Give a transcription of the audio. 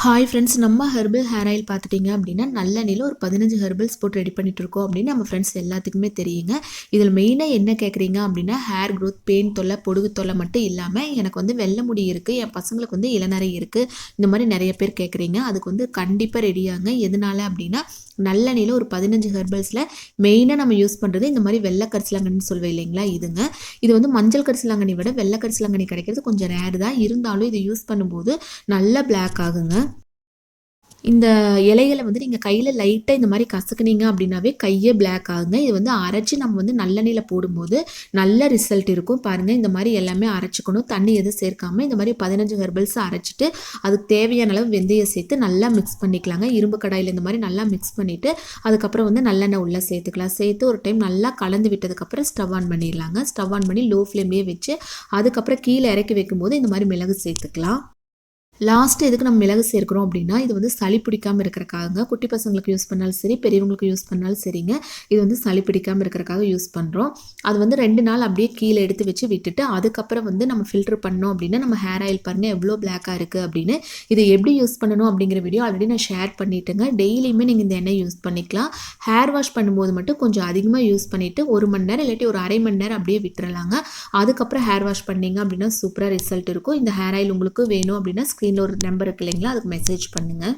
Hi friends, நம்ம herbal hair oil பார்த்துட்டிங்க அப்படின்னா நல்லெண்ணெயில் ஒரு 15 ஹெர்பல்ஸ் போட்டு ரெடி பண்ணிட்டு இருக்கோம் அப்படின்னு நம்ம ஃப்ரெண்ட்ஸ் எல்லாத்துக்குமே தெரியுங்க. இதில் மெயினாக என்ன கேட்குறீங்க அப்படின்னா ஹேர் க்ரோத், பெயின் தொல்லை, பொடுகு தொல்லை மட்டும் இல்லாமல் எனக்கு வந்து வெள்ளை முடி இருக்குது, என் பசங்களுக்கு வந்து இளநரை இருக்குது, இந்த மாதிரி நிறைய பேர் கேட்குறீங்க. அதுக்கு வந்து கண்டிப்பாக ரெடியாங்க. எதனால அப்படின்னா நல்லெண்ணெயில் ஒரு 15 ஹெர்பல்ஸில் மெயினாக நம்ம யூஸ் பண்ணுறது இந்த மாதிரி வெள்ளை கரிசலாங்கண்ணின்னு சொல்வேன் இல்லைங்களா, இதுங்க. இது வந்து மஞ்சள் கரிசலாங்கண்ணி விட வெள்ளை கரிசலாங்கண்ணி கிடைக்கிறது கொஞ்சம் ரேர் தான். இருந்தாலும் இது யூஸ் பண்ணும்போது நல்லா பிளாக் ஆகுங்க. இந்த இலைகளை வந்து நீங்கள் கையில் லைட்டாக இந்த மாதிரி கசக்குனீங்க அப்படின்னாவே கையே பிளாக் ஆகுங்க. இது வந்து அரைச்சி நம்ம வந்து நல்லெண்ணெயில் போடும்போது நல்ல ரிசல்ட் இருக்கும். பாருங்கள், இந்த மாதிரி எல்லாமே அரைச்சிக்கணும், தண்ணி எதுவும் சேர்க்காமல் இந்த மாதிரி 15 ஹெர்பல்ஸ் அரைச்சிட்டு அதுக்கு தேவையான அளவு வெந்தயம் சேர்த்து நல்லா மிக்ஸ் பண்ணிக்கலாங்க. இரும்பு கடாயில் இந்த மாதிரி நல்லா மிக்ஸ் பண்ணிவிட்டு அதுக்கப்புறம் வந்து நல்லெண்ணெய் உள்ளே சேர்த்துக்கலாம். சேர்த்து ஒரு டைம் நல்லா கலந்து விட்டதுக்கப்புறம் ஸ்டவ் ஆன் பண்ணிடலாங்க. ஸ்டவ் ஆன் பண்ணி லோ ஃப்ளேம்லேயே வச்சு அதுக்கப்புறம் கீழே இறக்கி வைக்கும்போது இந்த மாதிரி மிளகு சேர்த்துக்கலாம். லாஸ்ட்டு எதுக்கு நம்ம மிளகு சேர்க்குறோம் அப்படின்னா இது வந்து சளி பிடிக்காமல் இருக்கிறக்காக, குட்டி பசங்களுக்கு யூஸ் பண்ணாலும் சரி, பெரியவங்களுக்கு யூஸ் பண்ணாலும் சரிங்க. இது வந்து சளி பிடிக்காமல் இருக்கிறக்காக யூஸ் பண்ணுறோம். அது வந்து 2 நாள் அப்படியே கீழே எடுத்து வச்சு விட்டுட்டு அதுக்கப்புறம் வந்து நம்ம ஃபில்டர் பண்ணோம் அப்படின்னா நம்ம ஹேர் ஆயில் பாருங்கள் எவ்வளோ பிளாக்காக இருக்குது அப்படின்னு. இதை எப்படி யூஸ் பண்ணணும் அப்படிங்கிற வீடியோ ஆல்ரெடி நான் ஷேர் பண்ணிட்டேங்க. டெய்லியுமே நீங்கள் இந்த எண்ணெய் யூஸ் பண்ணிக்கலாம். ஹேர் வாஷ் பண்ணும்போது மட்டும் கொஞ்சம் அதிகமாக யூஸ் பண்ணிவிட்டு 1 மணி நேரம் இல்லாட்டி ஒரு அரை மணி நேரம் அப்படியே விட்டுறலாங்க. அதுக்கப்புறம் ஹேர் வாஷ் பண்ணிங்க அப்படின்னா சூப்பராக ரிசல்ட் இருக்கும். இந்த ஹேர் ஆயில் உங்களுக்கு வேணும் அப்படின்னா ஸ்க்ரீனில் ஒரு நம்பர் இருக்கு இல்லைங்களா, அதுக்கு மெசேஜ் பண்ணுங்கள்.